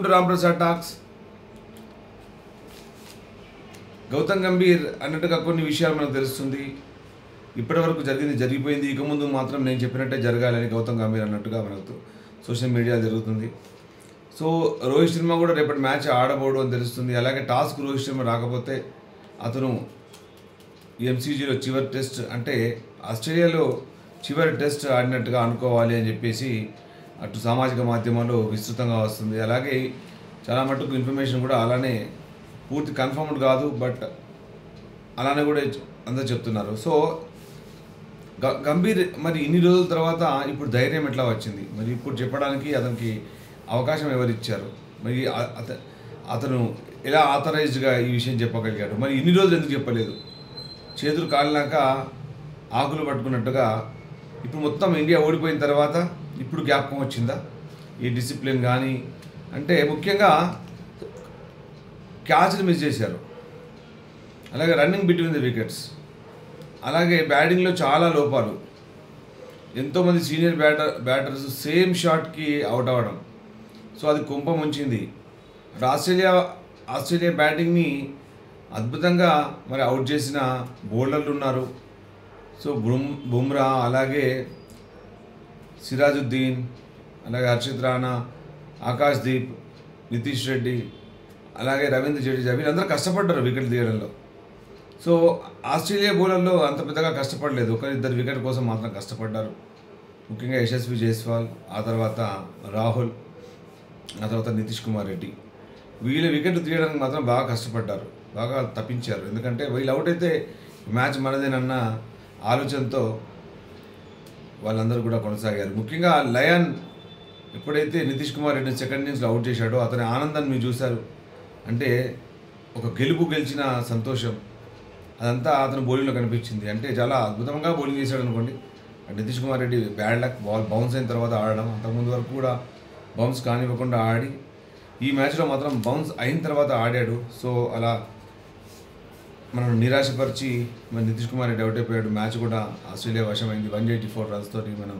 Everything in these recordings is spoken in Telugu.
To Ramprasad talks. గౌతమ్ గంభీర్ అన్నట్టుగా కొన్ని విషయాలు మనకు తెలుస్తుంది. ఇప్పటివరకు జరిగింది జరిగిపోయింది, ఇక ముందు మాత్రం నేను చెప్పినట్టే జరగాలని గౌతమ్ గంభీర్ అన్నట్టుగా మనకు సోషల్ మీడియా జరుగుతుంది. సో రోహిత్ శర్మ కూడా రేపటి మ్యాచ్ ఆడబోడు అని తెలుస్తుంది. అలాగే టాస్క్ రోహిత్ శర్మ రాకపోతే అతను ఎంసీజీలో చివరి టెస్ట్ అంటే ఆస్ట్రేలియాలో చివరి టెస్ట్ ఆడినట్టుగా అనుకోవాలి అని చెప్పేసి అటు సామాజిక మాధ్యమాల్లో విస్తృతంగా వస్తుంది. అలాగే చాలా మటుకు ఇన్ఫర్మేషన్ కూడా అలానే పూర్తి కన్ఫర్మ్డ్ కాదు, బట్ అలానే కూడా అందరూ చెప్తున్నారు. సో గంభీర్ మరి ఇన్ని రోజుల తర్వాత ఇప్పుడు ధైర్యం ఎట్లా వచ్చింది, మరి ఇప్పుడు చెప్పడానికి అతనికి అవకాశం ఎవరు ఇచ్చారు, మరి అతను ఎలా ఆథరైజ్డ్గా ఈ విషయం చెప్పగలిగాడు, మరి ఇన్ని రోజులు ఎందుకు చెప్పలేదు? చేతులు కాలినాక ఆకులు పట్టుకున్నట్టుగా ఇప్పుడు మొత్తం ఇండియా ఓడిపోయిన తర్వాత ఇప్పుడు జ్ఞాపకం వచ్చిందా ఈ డిసిప్లిన్ కానీ? అంటే ముఖ్యంగా క్యాచ్లు మిస్ చేశారు, అలాగే రన్నింగ్ బిట్వీన్ ది వికెట్స్, అలాగే బ్యాటింగ్లో చాలా లోపాలు, ఎంతోమంది సీనియర్ బ్యాటర్స్ సేమ్ షాట్కి అవుట్ అవ్వడం. సో అది కుంప ముంచింది. ఆస్ట్రేలియా బ్యాటింగ్ని అద్భుతంగా మరి అవుట్ చేసిన బౌలర్లు ఉన్నారు. సో బుమ్రా, అలాగే సిరాజుద్దీన్, అలాగే హర్షిత్ రాణా, ఆకాష్ దీప్, నితీష్ రెడ్డి, అలాగే రవీంద్ర జడేజా వీళ్ళందరూ కష్టపడ్డారు వికెట్ తీయడంలో. సో ఆస్ట్రేలియా బౌలర్లు అంత పెద్దగా కష్టపడలేదు, ఒకరిద్దరు వికెట్ కోసం మాత్రం కష్టపడ్డారు. ముఖ్యంగా యశస్వి జైస్వాల్, ఆ తర్వాత రాహుల్, ఆ తర్వాత నితీష్ కుమార్ రెడ్డి, వీళ్ళ వికెట్ తీయడానికి మాత్రం బాగా కష్టపడ్డారు, బాగా తప్పించారు. ఎందుకంటే వీళ్ళు అవుట్ అయితే మ్యాచ్ మనదేనన్న ఆలోచనతో వాళ్ళందరూ కూడా కొనసాగారు. ముఖ్యంగా లయన్ ఎప్పుడైతే నితీష్ కుమార్ రెడ్డిని సెకండ్ ఇన్నింగ్స్లో అవుట్ చేశాడో అతని ఆనందాన్ని మీరు చూశారు. అంటే ఒక గెలిచిన సంతోషం అదంతా అతను బౌలింగ్లో కనిపించింది. అంటే చాలా అద్భుతంగా బౌలింగ్ చేశాడు అనుకోండి. Nitish Kumar Reddy bad luck, ball bounce అయిన తర్వాత ఆడడం, అంతకుముందు వరకు కూడా బౌన్స్ కానివ్వకుండా ఆడి ఈ మ్యాచ్లో మాత్రం బౌన్స్ అయిన తర్వాత ఆడాడు. సో అలా మనం నిరాశపరిచి మన నితీష్ కుమార్ రెడ్డి అవుట్ అయిపోయాడు. మ్యాచ్ కూడా ఆస్ట్రేలియా వశమైంది. 184 రన్స్ తోటి మనం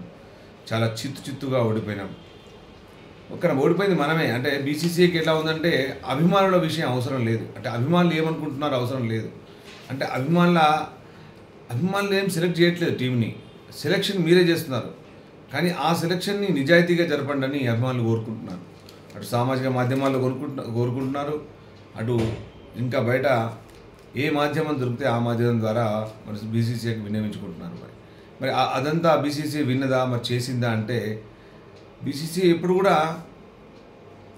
చాలా చిత్తుగా ఓడిపోయినాం. ఓడిపోయింది మనమే. అంటే బీసీసీఐకి ఎట్లా ఉందంటే అభిమానుల విషయం అవసరం లేదు, అంటే అభిమానులు ఏమనుకుంటున్నారో అవసరం లేదు. అంటే అభిమానులు ఏం సెలెక్ట్ చేయట్లేదు, టీంని సెలెక్షన్ మీరే చేస్తున్నారు. కానీ ఆ సెలెక్షన్ని నిజాయితీగా జరపండి అని అభిమానులు కోరుకుంటున్నారు. అటు సామాజిక మాధ్యమాల్లో కోరుకుంటున్నారు, అటు ఇంకా బయట ఏ మాధ్యమం దొరికితే ఆ మాధ్యమం ద్వారా మరి బీసీసీఐకి విన్నవించుకుంటున్నారు. మరి అదంతా బీసీసీఐ విన్నదా, మరి చేసిందా అంటే బీసీసీఐ ఎప్పుడు కూడా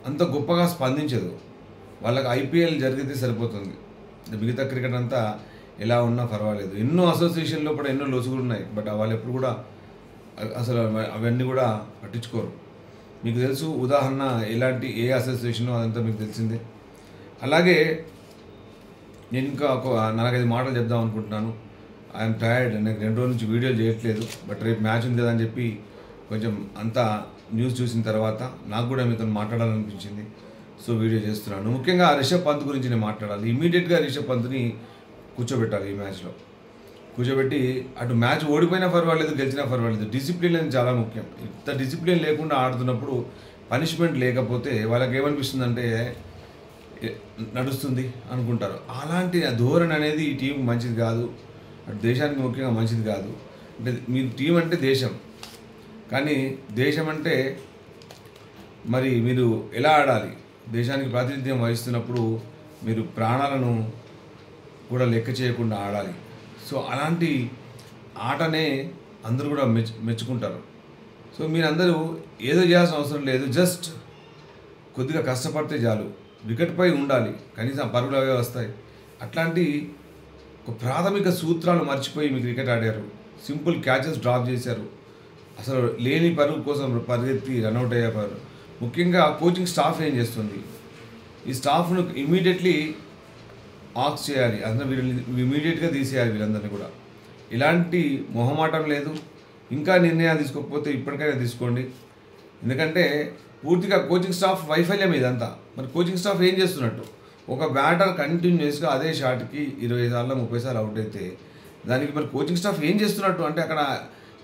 అంత గొప్పగా స్పందించదు. వాళ్ళకి ఐపీఎల్ జరిగితే సరిపోతుంది, మిగతా క్రికెట్ అంతా ఎలా ఉన్నా పర్వాలేదు. ఎన్నో అసోసియేషన్లో కూడా ఎన్నో లొసుగులు ఉన్నాయి, బట్ వాళ్ళు ఎప్పుడు కూడా అసలు అవన్నీ కూడా పట్టించుకోరు. మీకు తెలుసు ఉదాహరణ ఎలాంటి ఏ అసోసియేషనో అదంతా మీకు తెలిసిందే. అలాగే నేను ఇంకా ఒక 4-5 మాటలు చెప్దాం అనుకుంటున్నాను. ఐఎమ్ టైర్డ్, నాకు 2 రోజుల నుంచి వీడియోలు చేయట్లేదు, బట్ రేపు మ్యాచ్ ఉంది కదా అని చెప్పి కొంచెం అంతా న్యూస్ చూసిన తర్వాత నాకు కూడా మీతో మాట్లాడాలనిపించింది. సో వీడియో చేస్తున్నాను. ముఖ్యంగా రిషబ్ పంత్ గురించి నేను మాట్లాడాలి. ఇమీడియట్గా రిషబ్ పంత్ని కూర్చోబెట్టాలి. ఈ మ్యాచ్లో కూర్చోబెట్టి అటు మ్యాచ్ ఓడిపోయినా పర్వాలేదు, గెలిచినా పర్వాలేదు, డిసిప్లిన్ అనేది చాలా ముఖ్యం. ఇంత డిసిప్లిన్ లేకుండా ఆడుతున్నప్పుడు పనిష్మెంట్ లేకపోతే వాళ్ళకి ఏమనిపిస్తుందంటే నడుస్తుంది అనుకుంటారు. అలాంటి ధోరణి అనేది ఈ టీంకి మంచిది కాదు, అటు దేశానికి ముఖ్యంగా మంచిది కాదు. అంటే మీ టీం అంటే దేశం, కానీ దేశం అంటే మరి మీరు ఎలా ఆడాలి? దేశానికి ప్రాతినిధ్యం వహిస్తున్నప్పుడు మీరు ప్రాణాలను కూడా లెక్క చేయకుండా ఆడాలి. సో అలాంటి ఆటనే అందరూ కూడా మెచ్చుకుంటారు. సో మీరందరూ ఏదో చేయాల్సిన అవసరం లేదు, జస్ట్ కొద్దిగా కష్టపడితే చాలు. వికెట్పై ఉండాలి, కనీసం పరుగులు అవే వస్తాయి. అట్లాంటి ఒక ప్రాథమిక సూత్రాలు మర్చిపోయి మీ క్రికెట్ ఆడారు. సింపుల్ క్యాచెస్ డ్రాప్ చేశారు, అసలు లేని పరుగు కోసం పరిగెత్తి రన్అట్ అయ్యారు. ముఖ్యంగా కోచింగ్ స్టాఫ్ ఏం చేస్తుంది? ఈ స్టాఫ్ను ఇమీడియట్లీ ఆక్స్ చేయాలి, అందరూ వీళ్ళని ఇమీడియట్గా తీసేయాలి వీళ్ళందరినీ కూడా. ఇలాంటి మొహమాటం లేదు. ఇంకా నిర్ణయాలు తీసుకోకపోతే ఇప్పటికైనా తీసుకోండి, ఎందుకంటే పూర్తిగా కోచింగ్ స్టాఫ్ వైఫల్యం ఇదంతా. మరి కోచింగ్ స్టాఫ్ ఏం చేస్తున్నట్టు? ఒక బ్యాటర్ కంటిన్యూస్గా అదే షాట్కి 20 సార్లు 30 సార్లు అవుట్ అయితే దానికి మరి కోచింగ్ స్టాఫ్ ఏం చేస్తున్నట్టు? అంటే అక్కడ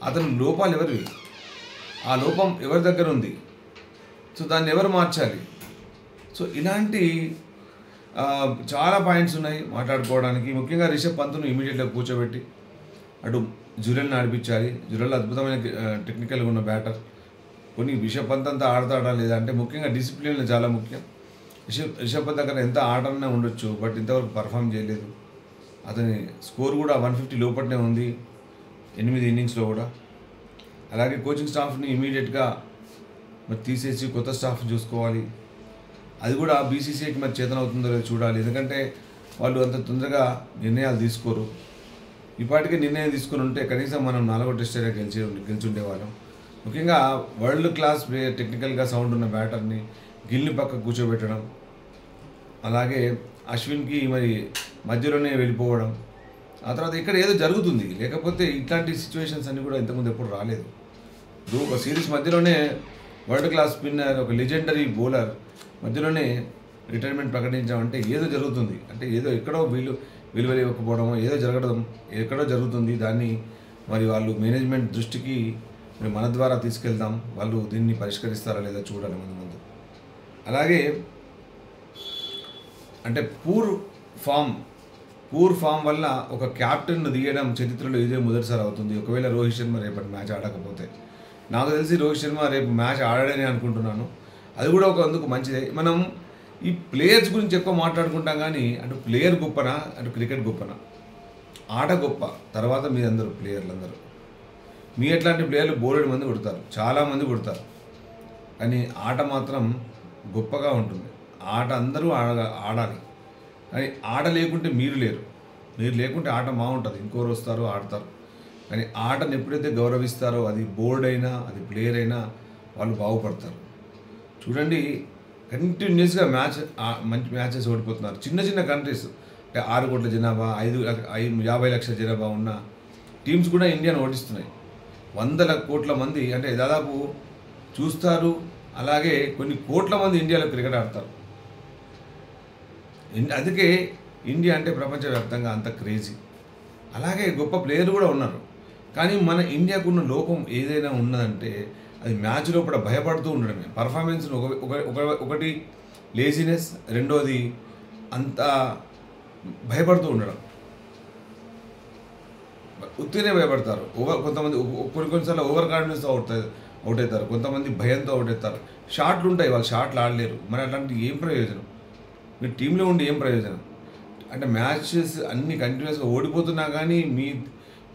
అతని లోపాలు ఎవరివి? ఆ లోపం ఎవరి దగ్గర ఉంది? సో దాన్ని ఎవరు మార్చాలి? సో ఇలాంటి చాలా పాయింట్స్ ఉన్నాయి మాట్లాడుకోవడానికి. ముఖ్యంగా రిషబ్ పంత్ను ఇమీడియట్గా కూర్చోబెట్టి అటు జురెల్ని ఆడిపించాలి. జురెల్ అద్భుతమైన టెక్నికల్గా ఉన్న బ్యాటర్. కొన్ని రిషబ్ పంత్ అంతా ఆడతాడా లేదా అంటే ముఖ్యంగా డిసిప్లిన్ చాలా ముఖ్యం. రిషబ్ పంత్ దగ్గర ఎంత ఆటనే ఉండొచ్చు, బట్ ఇంతవరకు పర్ఫామ్ చేయలేదు. అతని స్కోర్ కూడా 150 లోపట్నే ఉంది 8 ఇన్నింగ్స్లో కూడా. అలాగే కోచింగ్ స్టాఫ్ని ఇమీడియట్గా మరి తీసేసి కొత్త స్టాఫ్ చూసుకోవాలి. అది కూడా బీసీసీఐకి మరి చేతనవుతుందో లేదో చూడాలి. ఎందుకంటే వాళ్ళు అంత తొందరగా నిర్ణయాలు తీసుకోరు. ఇప్పటికే నిర్ణయం తీసుకుని ఉంటే కనీసం మనం 4వ టెస్ట్ అయినా గెలిచి ఉండేవాళ్ళం. ముఖ్యంగా వరల్డ్ క్లాస్ ప్లేయర్, టెక్నికల్గా సౌండ్ ఉన్న బ్యాటర్ని గిల్ని పక్క కూర్చోబెట్టడం, అలాగే అశ్విన్కి మరి మధ్యలోనే వెళ్ళిపోవడం, ఆ తర్వాత ఇక్కడ ఏదో జరుగుతుంది. లేకపోతే ఇట్లాంటి సిచ్యువేషన్స్ అన్నీ కూడా ఇంతకుముందు ఎప్పుడు రాలేదు. ఒక సిరీస్ మధ్యలోనే వరల్డ్ క్లాస్ స్పిన్నర్, ఒక లెజెండరీ బౌలర్ మధ్యలోనే రిటైర్మెంట్ ప్రకటించామంటే ఏదో జరుగుతుంది. అంటే ఏదో ఎక్కడో విలువలు ఇవ్వకపోవడమో ఏదో జరగడం ఎక్కడో జరుగుతుంది. దాన్ని మరి వాళ్ళు మేనేజ్మెంట్ దృష్టికి మరి మన ద్వారా తీసుకెళ్దాం, వాళ్ళు దీన్ని పరిష్కరిస్తారా లేదా చూడాలి ముందు. అలాగే అంటే పూర్ ఫామ్ వల్ల ఒక క్యాప్టెన్ను తీయడం చరిత్రలో ఇదే మొదటిసారి అవుతుంది. ఒకవేళ రోహిత్ శర్మ రేపటి మ్యాచ్ ఆడకపోతే, నాకు తెలిసి రోహిత్ శర్మ రేపు మ్యాచ్ ఆడాడని అనుకుంటున్నాను. అది కూడా ఒక అందుకు మంచిదే. మనం ఈ ప్లేయర్స్ గురించి ఎక్కువ మాట్లాడుకుంటాం కానీ అటు ప్లేయర్ గొప్పనా అటు క్రికెట్ గొప్పనా? ఆట గొప్ప, తర్వాత మీరందరూ ప్లేయర్లందరూ. మీ ఎట్లాంటి ప్లేయర్లు బోలెడు మంది కొడతారు, చాలామంది కొడతారు, కానీ ఆట మాత్రం గొప్పగా ఉంటుంది. ఆట అందరూ ఆడాలి. కానీ ఆట లేకుంటే మీరు లేరు. మీరు లేకుంటే ఆట బాగుంటుంది, ఇంకోరు వస్తారు ఆడతారు. కానీ ఆటను ఎప్పుడైతే గౌరవిస్తారో అది బోర్డ్ అయినా అది ప్లేయర్ అయినా వాళ్ళు బాగుపడతారు. చూడండి, కంటిన్యూస్గా మంచి మ్యాచెస్ ఓడిపోతున్నారు. చిన్న కంట్రీస్ అంటే 6 కోట్ల జనాభా, 50 లక్షల జనాభా ఉన్న టీమ్స్ కూడా ఇండియాను ఓడిస్తున్నాయి. 100 కోట్ల మంది అంటే దాదాపు చూస్తారు. అలాగే కొన్ని కోట్ల మంది ఇండియాలో క్రికెట్ ఆడతారు. అందుకే ఇండియా అంటే ప్రపంచవ్యాప్తంగా అంత క్రేజీ. అలాగే గొప్ప ప్లేయర్లు కూడా ఉన్నారు. కానీ మన ఇండియాకున్న లోపం ఏదైనా ఉన్నదంటే అది మ్యాచ్ లోపల భయపడుతూ ఉండడమే. పర్ఫార్మెన్స్ను ఒకటి లేజినెస్, రెండోది అంతా భయపడుతూ ఉండడం. ఉత్తినే భయపడతారు. కొంతమంది కొన్నిసార్లు ఓవర్ కాన్ఫిడెన్స్తో అవుట్ అవుతారు, కొంతమంది భయంతో అవుట్ అవుతారు. షాట్లు ఉంటాయి, వాళ్ళు షాట్లు ఆడలేరు. మరి అట్లాంటి ఏం ప్రయోజనం? మీరు టీంలో ఉండి ఏం ప్రయోజనం? అంటే మ్యాచెస్ అన్నీ కంటిన్యూస్గా ఓడిపోతున్నా కానీ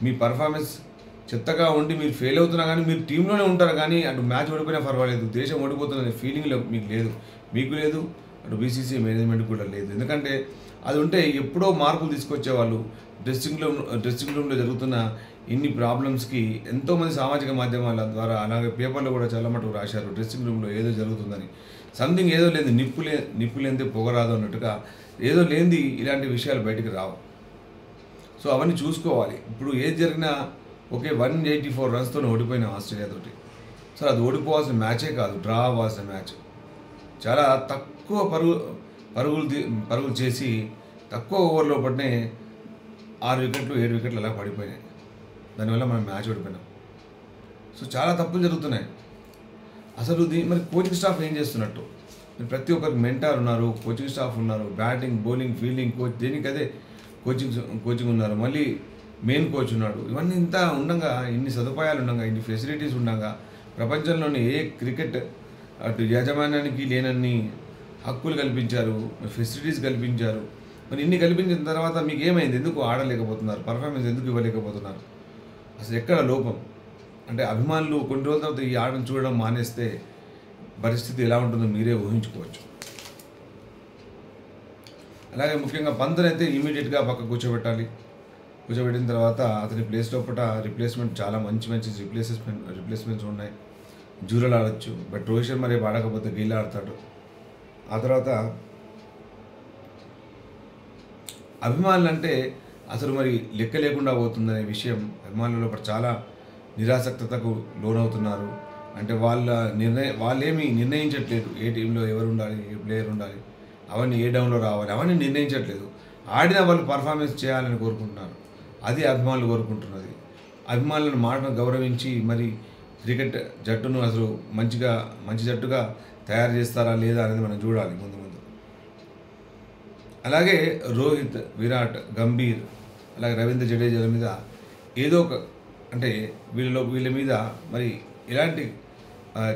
మీ పర్ఫార్మెన్స్ చెత్తగా ఉండి మీరు ఫెయిల్ అవుతున్నా కానీ మీరు టీంలోనే ఉంటారు. కానీ అటు మ్యాచ్ ఓడిపోయినా పర్వాలేదు, దేశం ఓడిపోతున్న ఫీలింగ్లో మీకు లేదు, అటు బీసీసీ మేనేజ్మెంట్ కూడా లేదు. ఎందుకంటే అది ఉంటే ఎప్పుడో మార్పులు తీసుకొచ్చేవాళ్ళు. డ్రెస్సింగ్ రూమ్లో జరుగుతున్న ఇన్ని ప్రాబ్లమ్స్కి ఎంతోమంది సామాజిక మాధ్యమాల ద్వారా అలాగే పేపర్లో కూడా చాలా మటుకు రాశారు. డ్రెస్సింగ్ రూమ్లో ఏదో జరుగుతుందని, సంథింగ్ ఏదో లేదు, నిప్పు లేనిదే పొగరాదు అన్నట్టుగా ఏదో లేనిది ఇలాంటి విషయాలు బయటికి రావు. సో అవన్నీ చూసుకోవాలి. ఇప్పుడు ఏది జరిగినా ఓకే, 184 రన్స్తో ఓడిపోయిన ఆస్ట్రేలియా తోటి. సో అది ఓడిపోవాల్సిన మ్యాచే కాదు, డ్రా అవ్వాల్సిన మ్యాచ్. చాలా తక్కువ పరుగులు చేసి తక్కువ ఓవర్లో పడినే 6 వికెట్లు 7 వికెట్లు అలా పడిపోయినాయి. దానివల్ల మనం మ్యాచ్ ఓడిపోయినాం. సో చాలా తప్పులు జరుగుతున్నాయి. అసలు మరి కోచింగ్ స్టాఫ్ ఏం చేస్తున్నట్టు? ప్రతి ఒక్కరికి మెంటార్ ఉన్నారు, కోచింగ్ స్టాఫ్ ఉన్నారు, బ్యాటింగ్, బౌలింగ్, ఫీల్డింగ్ కోచ్, దేనికదే కోచింగ్ ఉన్నారు, మళ్ళీ మెయిన్ కోచ్ ఉన్నాడు. ఇవన్నీ ఇంత ఉండగా, ఇన్ని సదుపాయాలు ఉండగా, ఇన్ని ఫెసిలిటీస్ ఉండగా, ప్రపంచంలోని ఏ క్రికెట్ అటు యాజమాన్యానికి లేనన్ని హక్కులు కల్పించారు, ఫెసిలిటీస్ కల్పించారు. మరి ఇన్ని కల్పించిన తర్వాత మీకు ఏమైంది? ఎందుకు ఆడలేకపోతున్నారు? పర్ఫార్మెన్స్ ఎందుకు ఇవ్వలేకపోతున్నారు? అసలు ఎక్కడ లోపం? అంటే అభిమానులు కొన్ని రోజుల తర్వాత ఈ ఆటను చూడడం మానేస్తే పరిస్థితి ఎలా ఉంటుందో మీరే ఊహించుకోవచ్చు. అలాగే ముఖ్యంగా పంత్నైతే ఇమీడియట్గా పక్క కూర్చోబెట్టిన తర్వాత అతని ప్లేస్ లోపల రిప్లేస్మెంట్ చాలా మంచి రిప్లేస్మెంట్స్ ఉన్నాయి. జూరల్ ఆడచ్చు, బట్ రోహిత్ శర్మ రేపు ఆడకపోతే గిల్ ఆడతాడు. ఆ తర్వాత అభిమానులు అంటే అసలు మరి లెక్క లేకుండా పోతుందనే విషయం అభిమానుల లోపల చాలా నిరాసక్తతకు లోనవుతున్నారు. అంటే వాళ్ళేమీ నిర్ణయించట్లేదు. ఏ టీంలో ఎవరు ఉండాలి, ఏ ప్లేయర్ ఉండాలి, అవన్నీ ఏ డౌన్లో రావాలి, అవన్నీ నిర్ణయించట్లేదు. ఆడిన వాళ్ళు పర్ఫార్మెన్స్ చేయాలని కోరుకుంటున్నారు. అది అభిమానులు కోరుకుంటున్నది. అభిమానులను మాటను గౌరవించి మరి క్రికెట్ జట్టును అసలు మంచి జట్టుగా తయారు చేస్తారా లేదా అనేది మనం చూడాలి ముందు. అలాగే రోహిత్, విరాట్, గంభీర్, అలాగే రవీంద్ర జడేజాల మీద ఏదో ఒక అంటే వీళ్ళ మీద మరి ఎలాంటి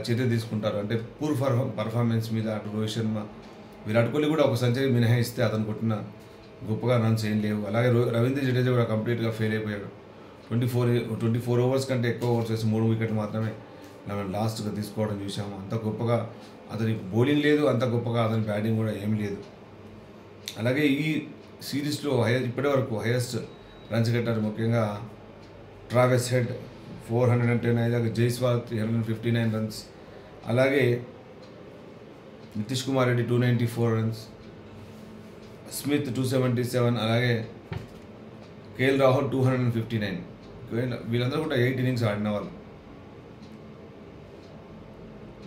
చర్య తీసుకుంటారు అంటే పూర్ పర్ఫార్మెన్స్ మీద అటు రోహిత్ శర్మ, విరాట్ కోహ్లీ కూడా ఒక సెంచరీ మినహాయిస్తే అతను కొట్టిన గొప్పగా రన్స్ ఏం లేవు. అలాగే రవీంద్ర జడేజా కూడా కంప్లీట్గా ఫెయిల్ అయిపోయాడు. 24 ఓవర్స్ కంటే ఎక్కువ ఓవర్స్ వేసి 3 వికెట్లు మాత్రమే లాస్ట్గా తీసుకోవడం చూసాము. అంత గొప్పగా అతని బౌలింగ్ లేదు, అంత గొప్పగా అతని బ్యాటింగ్ కూడా ఏమీ లేదు. అలాగే ఈ సిరీస్లో ఇప్పటి వరకు హైయెస్ట్ రన్స్ కట్టారు ముఖ్యంగా ట్రావెస్ హెడ్ 410, అలాగే జైస్వాల్ 359 రన్స్, అలాగే నితీష్ కుమార్ రెడ్డి 294 రన్స్, స్మిత్ 277, అలాగే కేఎల్ రాహుల్ 259. వీళ్ళందరూ కూడా 8 ఇన్నింగ్స్ ఆడిన వాళ్ళు.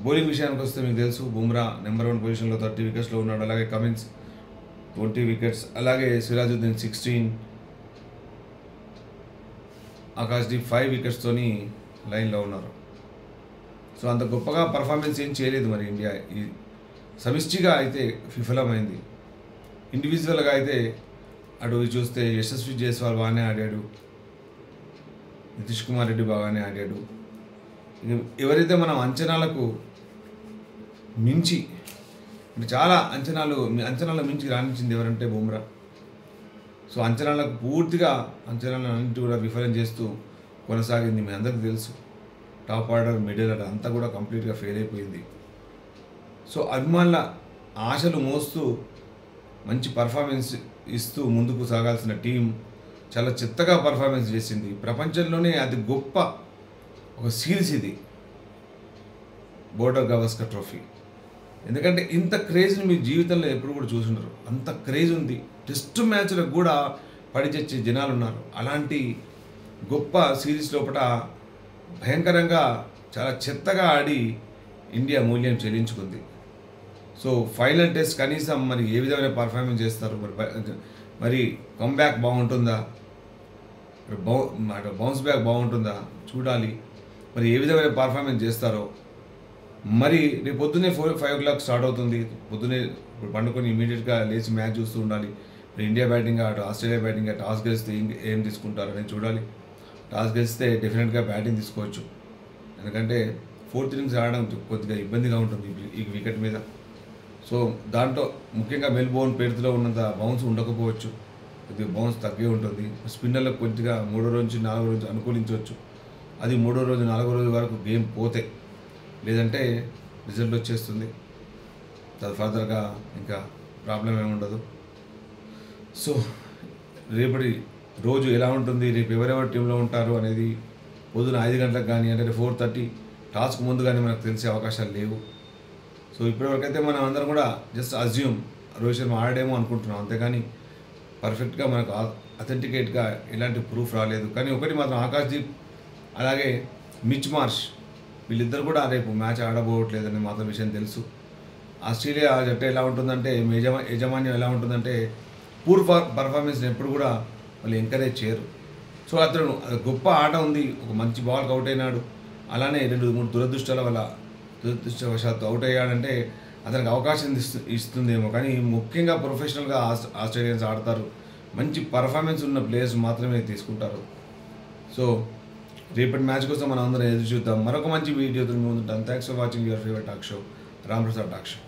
బౌలింగ్ విషయానికి వస్తే మీకు తెలుసు బుమ్రా నెంబర్ 1 పొజిషన్లో 30 వికెట్స్లో ఉన్నాడు. అలాగే కమిన్స్ 20 వికెట్స్, అలాగే సిరాజుద్దీన్ 16, ఆకాశ్దీప్ 5 వికెట్స్తోని లైన్లో ఉన్నారు. సో అంత గొప్పగా పర్ఫార్మెన్స్ ఏం చేయలేదు మరి ఇండియా. ఈ సమిష్టిగా అయితే విఫలమైంది. ఇండివిజువల్గా అయితే అటు చూస్తే యశస్వి జైస్వాల్ బాగానే ఆడాడు, నితీష్ కుమార్ రెడ్డి బాగానే ఆడాడు. ఎవరైతే మనం అంచనాలకు మించి అంటే చాలా అంచనాల మించి రాణించింది ఎవరంటే బుమ్రా. సో అంచనాలన్నింటి కూడా విఫలం చేస్తూ కొనసాగింది. మీ అందరికీ తెలుసు టాప్ ఆర్డర్, మిడిల్ ఆర్డర్ అంతా కూడా కంప్లీట్గా ఫెయిల్ అయిపోయింది. సో అభిమానుల ఆశలు మోస్తూ మంచి పర్ఫార్మెన్స్ ఇస్తూ ముందుకు సాగాల్సిన టీం చాలా చెత్తగా పర్ఫార్మెన్స్ చేసింది. ప్రపంచంలోనే అతి గొప్ప ఒక సిరీస్ ఇది బోర్డర్ గవాస్కర్ ట్రోఫీ. ఎందుకంటే ఇంత క్రేజ్ని మీ జీవితంలో ఎప్పుడు కూడా చూసుండరు. అంత క్రేజ్ ఉంది. టెస్ట్ మ్యాచ్లకు కూడా పడిచచ్చే జనాలు ఉన్నారు. అలాంటి గొప్ప సిరీస్ లోపల భయంకరంగా చాలా చెత్తగా ఆడి ఇండియా మూల్యం చెల్లించుకుంది. సో ఫైనల్ టెస్ట్ కనీసం మరి ఏ విధమైన పర్ఫార్మెన్స్ చేస్తారు, మరి కమ్బ్యాక్ బాగుంటుందా, బౌన్స్ బ్యాక్ బాగుంటుందా చూడాలి. మరి ఏ విధమైన పర్ఫార్మెన్స్ చేస్తారో. మరి రేపు పొద్దున్నే 5 o'clock స్టార్ట్ అవుతుంది. పొద్దున్నే ఇప్పుడు పండుకొని ఇమీడియట్గా లేచి మ్యాచ్ చూస్తూ ఉండాలి. ఇండియా బ్యాటింగ్ అటు ఆస్ట్రేలియా బ్యాటింగ్ టాస్ గెలిస్తే ఏం తీసుకుంటారు అనేది చూడాలి. టాస్ గెలిస్తే డెఫినెట్గా బ్యాటింగ్ తీసుకోవచ్చు. ఎందుకంటే 4th innings ఆడడం కొద్దిగా ఇబ్బందిగా ఉంటుంది ఈ వికెట్ మీద. సో దాంట్లో ముఖ్యంగా మెల్బోర్న్ పెర్త్లో ఉన్నంత బౌన్స్ ఉండకపోవచ్చు, కొద్దిగా బౌన్స్ తగ్గే ఉంటుంది. స్పిన్నర్లకు కొద్దిగా 3వ రోజు నుంచి 4వ రోజు అనుకూలించవచ్చు. అది 3వ రోజు 4వ రోజు వరకు గేమ్ పోతే, లేదంటే రిజల్ట్ వచ్చేస్తుంది. ఫర్దర్గా ఇంకా ప్రాబ్లం ఏముండదు. సో రేపటి రోజు ఎలా ఉంటుంది, రేపు ఎవరెవరి టీంలో ఉంటారు అనేది పొద్దున 5 గంటలకు కానీ అంటే 4:30 టాస్క్ ముందు కానీ మనకు తెలిసే అవకాశాలు లేవు. సో ఇప్పటివరకైతే మనం అందరం కూడా జస్ట్ అజ్యూమ్ రోహిత్ శర్మ ఆడేమో అనుకుంటున్నాం, అంతేగాని పర్ఫెక్ట్గా మనకు అథెంటికేట్గా ఎలాంటి ప్రూఫ్ రాలేదు. కానీ ఒకటి మాత్రం ఆకాశ్దీప్ అలాగే మిచ్ మార్ష్ వీళ్ళిద్దరు కూడా రేపు మ్యాచ్ ఆడబోవట్లేదని మాత్రం విషయం తెలుసు. ఆస్ట్రేలియా జట్టు ఎలా ఉంటుందంటే యజమాన్యం ఎలా ఉంటుందంటే పూర్ పర్ఫార్మెన్స్ని ఎప్పుడు కూడా వాళ్ళు ఎంకరేజ్ చేయరు. సో అతను గొప్ప ఆట ఉంది, ఒక మంచి బాల్కి అవుట్ అయినాడు, అలానే 2-3 దురదృష్టవశాత్తు అవుట్ అయ్యాడంటే అతనికి అవకాశం ఇస్తుందేమో. కానీ ముఖ్యంగా ప్రొఫెషనల్గా ఆస్ట్రేలియన్స్ ఆడతారు, మంచి పర్ఫార్మెన్స్ ఉన్న ప్లేయర్స్ మాత్రమే తీసుకుంటారు. సో రేపటి మ్యాచ్ కోసం మనం అందరం ఎదురు చూద్దాం. మరొక మంచి వీడియోతో ముందుంటాం. Thanks for watching your favourite talk show, Ram Prasad talk show.